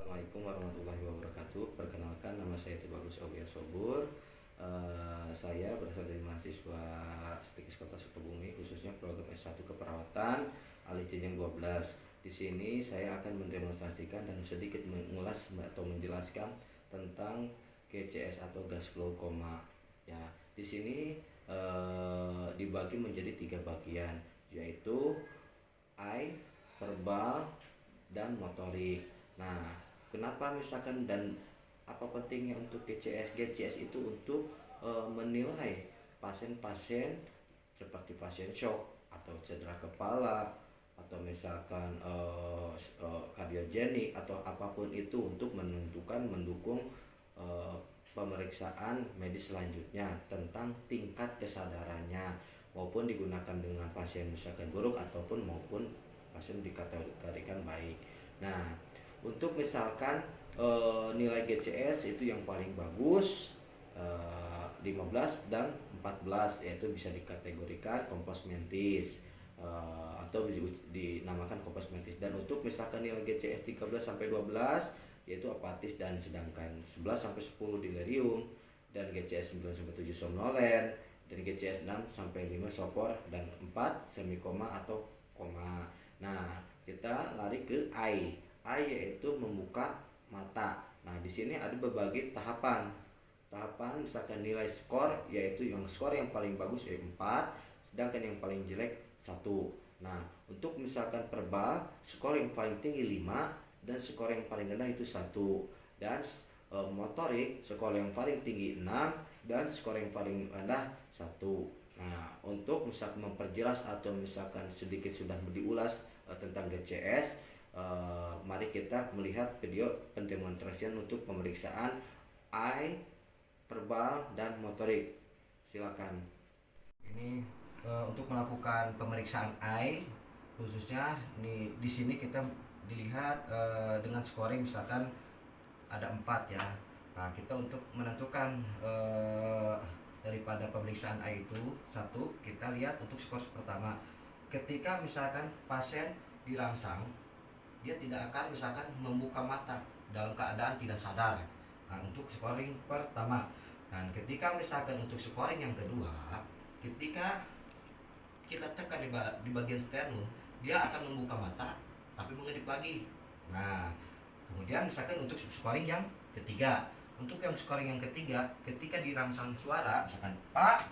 Assalamualaikum warahmatullahi wabarakatuh. Perkenalkan, nama saya Tubagus Aulia Sobur. Saya berasal dari mahasiswa Stikes Kota Sukabumi, khususnya program S1 Keperawatan alih jenjang 12. Di sini saya akan mendemonstrasikan dan sedikit mengulas atau menjelaskan tentang GCS atau gas flow koma. Ya, di sini dibagi menjadi 3 bagian, yaitu I, verbal, dan motorik. Nah, kenapa misalkan dan apa pentingnya untuk GCS? GCS itu untuk menilai pasien-pasien seperti pasien shock atau cedera kepala atau misalkan kardiogenik atau apapun itu untuk mendukung pemeriksaan medis selanjutnya tentang tingkat kesadarannya, maupun digunakan dengan pasien misalkan buruk maupun pasien dikategorikan baik. Nah, untuk misalkan nilai GCS itu yang paling bagus 15 dan 14, yaitu bisa dikategorikan kompos mentis atau dinamakan kompos mentis. Dan untuk misalkan nilai GCS 13 sampai 12 yaitu apatis, dan sedangkan 11 sampai 10 delirium, dan GCS 9 sampai 7 somnolen, dan GCS 6 sampai 5 sopor, dan 4 semikoma atau koma. Nah, kita lari ke I. I yaitu membuka mata. Nah, di sini ada berbagai tahapan. Tahapan misalkan nilai skor, yaitu yang skor yang paling bagus yaitu 4, sedangkan yang paling jelek 1. Nah, untuk misalkan verbal, skor yang paling tinggi 5 dan skor yang paling rendah itu 1. Dan motorik, skor yang paling tinggi 6 dan skor yang paling rendah 1. Nah, untuk misalkan memperjelas atau misalkan sedikit sudah diulas tentang GCS, mari kita melihat video pendemonstrasian untuk pemeriksaan I, verbal, dan motorik. Silakan. Ini untuk melakukan pemeriksaan I, khususnya di sini kita dilihat dengan scoring misalkan ada 4 ya. Nah, kita untuk menentukan daripada pemeriksaan I itu 1, kita lihat untuk skor pertama. Ketika misalkan pasien dirangsang, dia tidak akan misalkan membuka mata dalam keadaan tidak sadar. Nah, untuk scoring pertama. Dan ketika misalkan untuk scoring yang kedua, ketika kita tekan di bagian sternum, dia akan membuka mata tapi mengedip lagi. Nah, kemudian misalkan untuk scoring yang ketiga, untuk yang scoring yang ketiga, ketika dirangsang suara misalkan pak,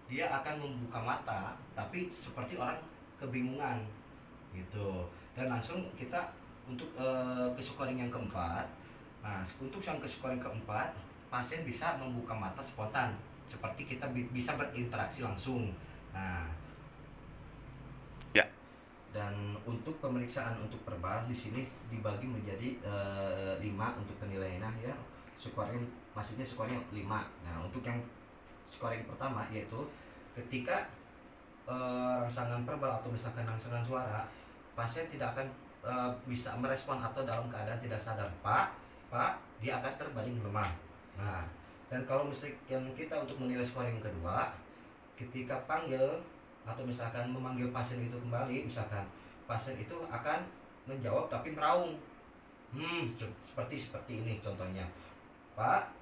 dia akan membuka mata tapi seperti orang kebingungan gitu. Dan langsung kita untuk ke scoring yang keempat. Nah, untuk yang ke scoring keempat, pasien bisa membuka mata spontan seperti kita bisa berinteraksi langsung. Nah, dan untuk pemeriksaan untuk verbal di sini dibagi menjadi 5 untuk penilaiannya ya. Scoring maksudnya scoring 5. Nah, untuk yang scoring pertama yaitu ketika rangsangan verbal atau misalkan rangsangan suara, pasien tidak akan bisa merespon atau dalam keadaan tidak sadar. Pak, dia akan terbaring lemah. Nah, dan kalau misalkan kita untuk menilai scoring kedua, ketika panggil atau misalkan memanggil pasien itu kembali, misalkan pasien itu akan menjawab tapi meraung. Seperti ini contohnya. Pak.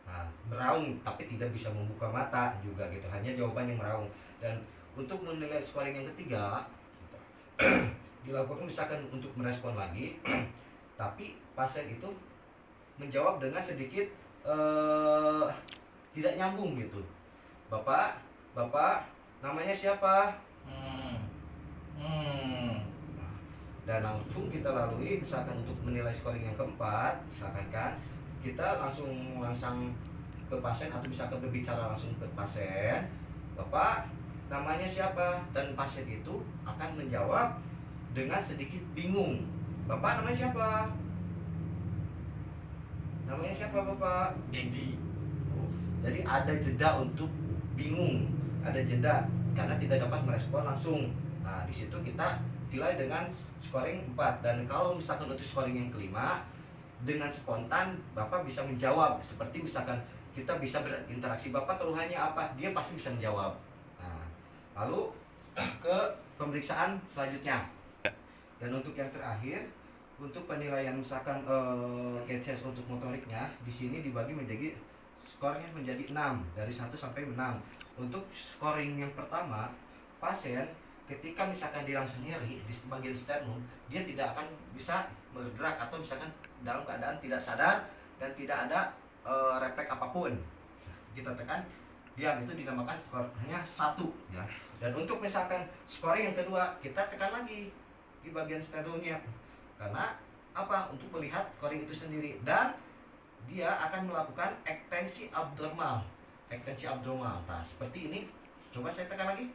Nah, meraung tapi tidak bisa membuka mata juga gitu, hanya jawaban yang meraung. Dan untuk menilai scoring yang ketiga gitu, dilakukan misalkan untuk merespon lagi tapi pasien itu menjawab dengan sedikit tidak nyambung gitu. Bapak, namanya siapa? Dan langsung kita lalui misalkan untuk menilai scoring yang keempat, misalkan kan kita langsung ke pasien atau misalkan berbicara langsung ke pasien. Bapak, namanya siapa? Dan pasien itu akan menjawab dengan sedikit bingung. Bapak namanya siapa? Namanya siapa Bapak? Dedi. Jadi ada jeda untuk bingung, ada jeda karena tidak dapat merespon langsung. Nah, di situ kita nilai dengan scoring 4. Dan kalau misalkan untuk scoring yang kelima, dengan spontan Bapak bisa menjawab, seperti misalkan kita bisa berinteraksi, Bapak keluhannya apa, dia pasti bisa menjawab. Nah, lalu ke pemeriksaan selanjutnya. Dan untuk yang terakhir, untuk penilaian misalkan GCS untuk motoriknya di sini dibagi menjadi skornya menjadi 6 dari 1 sampai 6. Untuk scoring yang pertama, pasien ketika misalkan dia langsung nyeri di bagian sternum, dia tidak akan bisa bergerak atau misalkan dalam keadaan tidak sadar dan tidak ada refleks apapun. Kita tekan diam, itu dinamakan skornya 1 ya. Dan untuk misalkan scoring yang kedua, kita tekan lagi di bagian sternumnya. Karena apa? Untuk melihat scoring itu sendiri, dan dia akan melakukan ekstensi abnormal. Nah, seperti ini. Coba saya tekan lagi.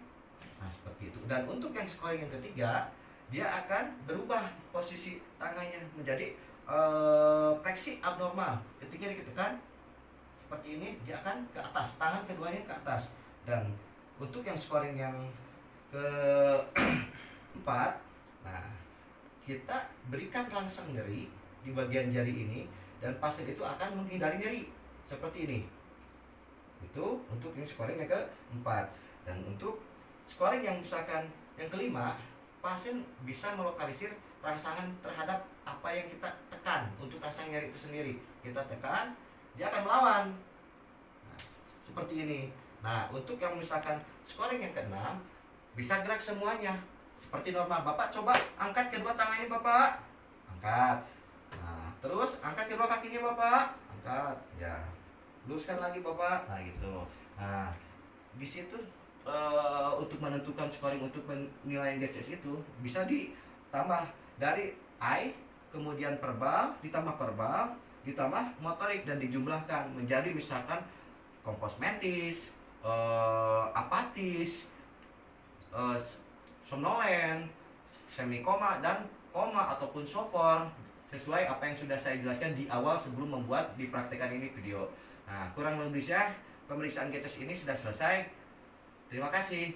Nah, seperti itu. Dan untuk yang scoring yang ketiga, dia akan berubah posisi tangannya menjadi fleksi abnormal. Ketika ditekan seperti ini, dia akan ke atas, tangan keduanya ke atas. Dan untuk yang scoring yang keempat, nah, kita berikan rangsang nyeri di bagian jari ini, dan pasien itu akan menghindari nyeri seperti ini. Itu untuk yang scoring yang keempat. Dan untuk scoring yang misalkan yang kelima, pasien bisa melokalisir rangsangan terhadap apa yang kita tekan. Untuk rangsang nyeri itu sendiri, kita tekan, dia akan melawan. Nah, seperti ini. Nah, untuk yang misalkan scoring yang keenam, bisa gerak semuanya seperti normal. Bapak coba angkat kedua tangannya, Bapak. Angkat. Nah, terus angkat kedua kakinya, Bapak. Angkat. Ya. Luruskan lagi, Bapak. Nah, gitu. Nah, di situ untuk menentukan scoring untuk penilaian GCS itu bisa ditambah dari eye, kemudian verbal, ditambah motorik, dan dijumlahkan menjadi misalkan kompos mentis, apatis, somnolen, semikoma, dan koma ataupun sopor, sesuai apa yang sudah saya jelaskan di awal sebelum membuat dipraktekkan ini video. Nah, kurang lebihnya pemeriksaan GCS ini sudah selesai. Terima kasih.